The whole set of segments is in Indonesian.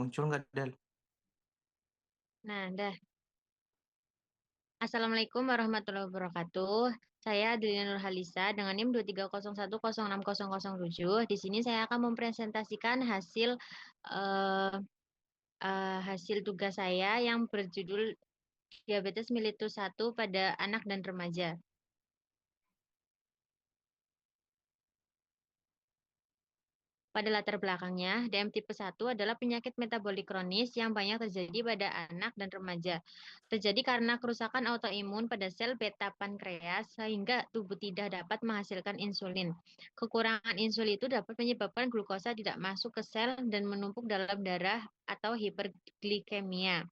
Muncul nggak, Del? Nah, dah. Assalamualaikum warahmatullahi wabarakatuh. Saya Adelina Nurhalisa dengan NIM 23010606007. Di sini saya akan mempresentasikan hasil tugas saya yang berjudul Diabetes mellitus 1 pada anak dan remaja. Pada latar belakangnya, DM tipe 1 adalah penyakit metabolik kronis yang banyak terjadi pada anak dan remaja. Terjadi karena kerusakan autoimun pada sel beta pankreas sehingga tubuh tidak dapat menghasilkan insulin. Kekurangan insulin itu dapat menyebabkan glukosa tidak masuk ke sel dan menumpuk dalam darah atau hiperglikemia.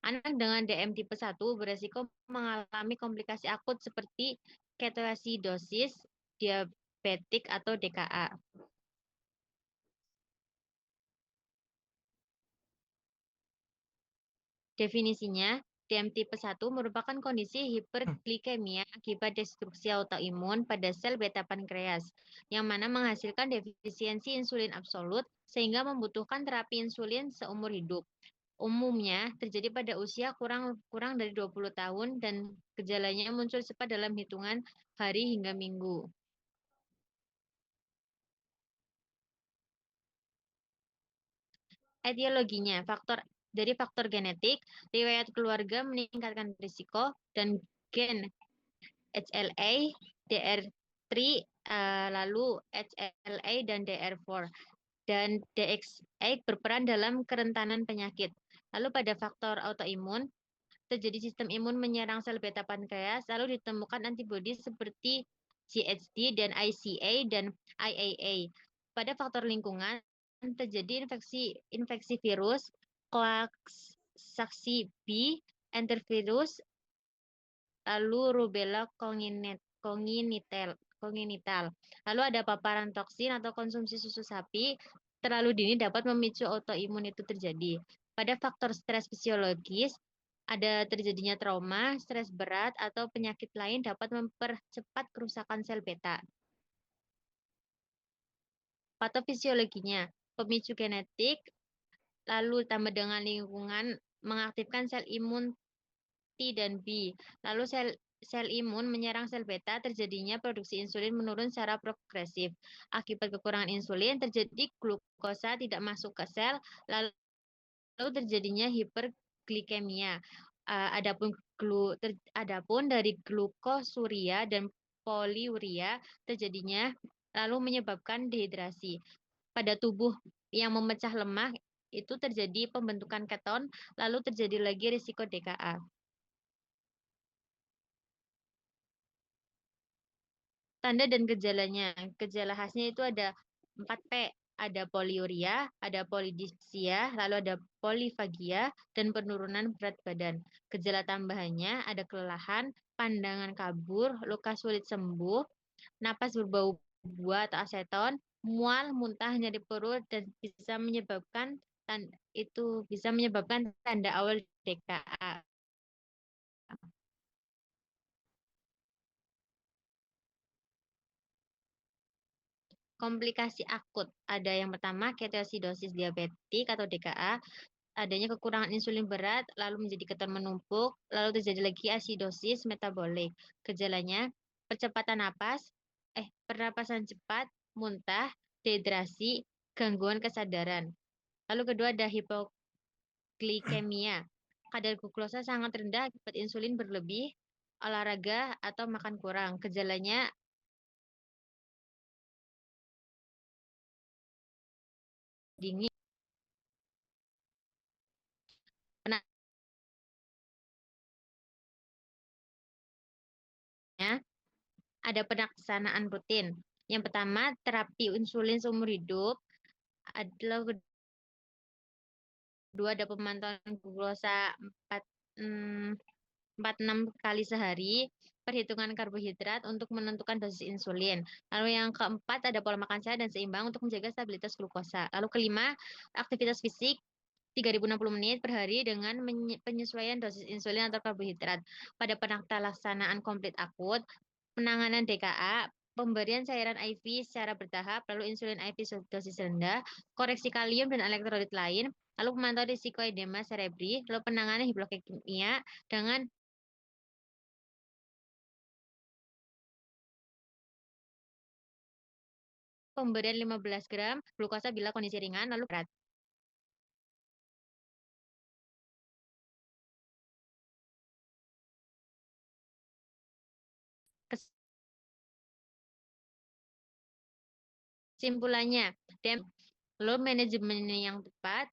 Anak dengan DM tipe 1 beresiko mengalami komplikasi akut seperti ketoasidosis diabetik atau DKA. Definisinya, DM tipe 1 merupakan kondisi hiperglikemia akibat destruksi autoimun pada sel beta pankreas, yang mana menghasilkan defisiensi insulin absolut sehingga membutuhkan terapi insulin seumur hidup. Umumnya terjadi pada usia kurang dari 20 tahun dan gejalanya muncul cepat dalam hitungan hari hingga minggu. Etiologinya, faktor genetik, riwayat keluarga meningkatkan risiko, dan gen HLA, DR3, lalu HLA dan DR4, dan DXA berperan dalam kerentanan penyakit. Lalu pada faktor autoimun, terjadi sistem imun menyerang sel beta pankreas, lalu ditemukan antibodi seperti GHD dan ICA dan IAA. Pada faktor lingkungan, terjadi infeksi virus, saksi B, enterovirus, lalu rubella kongenital. Lalu ada paparan toksin atau konsumsi susu sapi terlalu dini dapat memicu autoimun itu terjadi. Pada faktor stres fisiologis, ada terjadinya trauma, stres berat, atau penyakit lain dapat mempercepat kerusakan sel beta. Patofisiologinya, pemicu genetik, lalu tambah dengan lingkungan mengaktifkan sel imun T dan B. Lalu sel imun menyerang sel beta, terjadinya produksi insulin menurun secara progresif. Akibat kekurangan insulin, terjadi glukosa tidak masuk ke sel, lalu terjadinya hiperglikemia. Adapun dari glukosuria dan poliuria terjadinya lalu menyebabkan dehidrasi. Pada tubuh yang memecah lemak itu terjadi pembentukan keton, lalu terjadi lagi risiko DKA. Tanda dan gejalanya. Gejala khasnya itu ada 4P. Ada poliuria, ada polidipsia, lalu ada polifagia, dan penurunan berat badan. Gejala tambahannya ada kelelahan, pandangan kabur, luka sulit sembuh, napas berbau buah atau aseton, mual, muntah, nyeri perut, dan bisa menyebabkan tanda awal DKA. Komplikasi akut ada yang pertama ketoasidosis diabetik atau DKA, adanya kekurangan insulin berat, lalu menjadi keton menumpuk, lalu terjadi lagi asidosis metabolik. Gejalanya pernapasan cepat, muntah, dehidrasi, gangguan kesadaran. Lalu kedua ada hipoglikemia. Kadar glukosa sangat rendah akibat insulin berlebih, olahraga atau makan kurang. Gejalanya dingin, ada pelaksanaan rutin. Yang pertama, terapi insulin seumur hidup. Adalah kedua, ada pemantauan glukosa 4-6 kali sehari, perhitungan karbohidrat untuk menentukan dosis insulin. Lalu yang keempat, ada pola makan sehat dan seimbang untuk menjaga stabilitas glukosa. Lalu kelima, aktivitas fisik 3.060 menit per hari dengan penyesuaian dosis insulin atau karbohidrat. Pada pelaksanaan komplit akut, penanganan DKA, pemberian cairan IV secara bertahap, lalu insulin IV dosis rendah, koreksi kalium dan elektrolit lain, lalu memantau risiko edema cerebri, lalu penanganan hipoglikeemia dengan pemberian 15 gram glukosa bila kondisi ringan, lalu berat. Kesimpulannya, lalu manajemen yang tepat,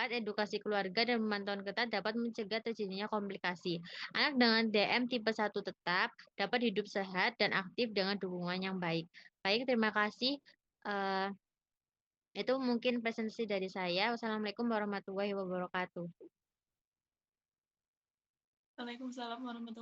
edukasi keluarga, dan pemantauan ketat dapat mencegah terjadinya komplikasi. Anak dengan DM tipe 1 tetap dapat hidup sehat dan aktif dengan dukungan yang baik. Baik, terima kasih. Eh, itu mungkin presentasi dari saya. Wassalamualaikum warahmatullahi wabarakatuh. Waalaikumsalam warahmatullahi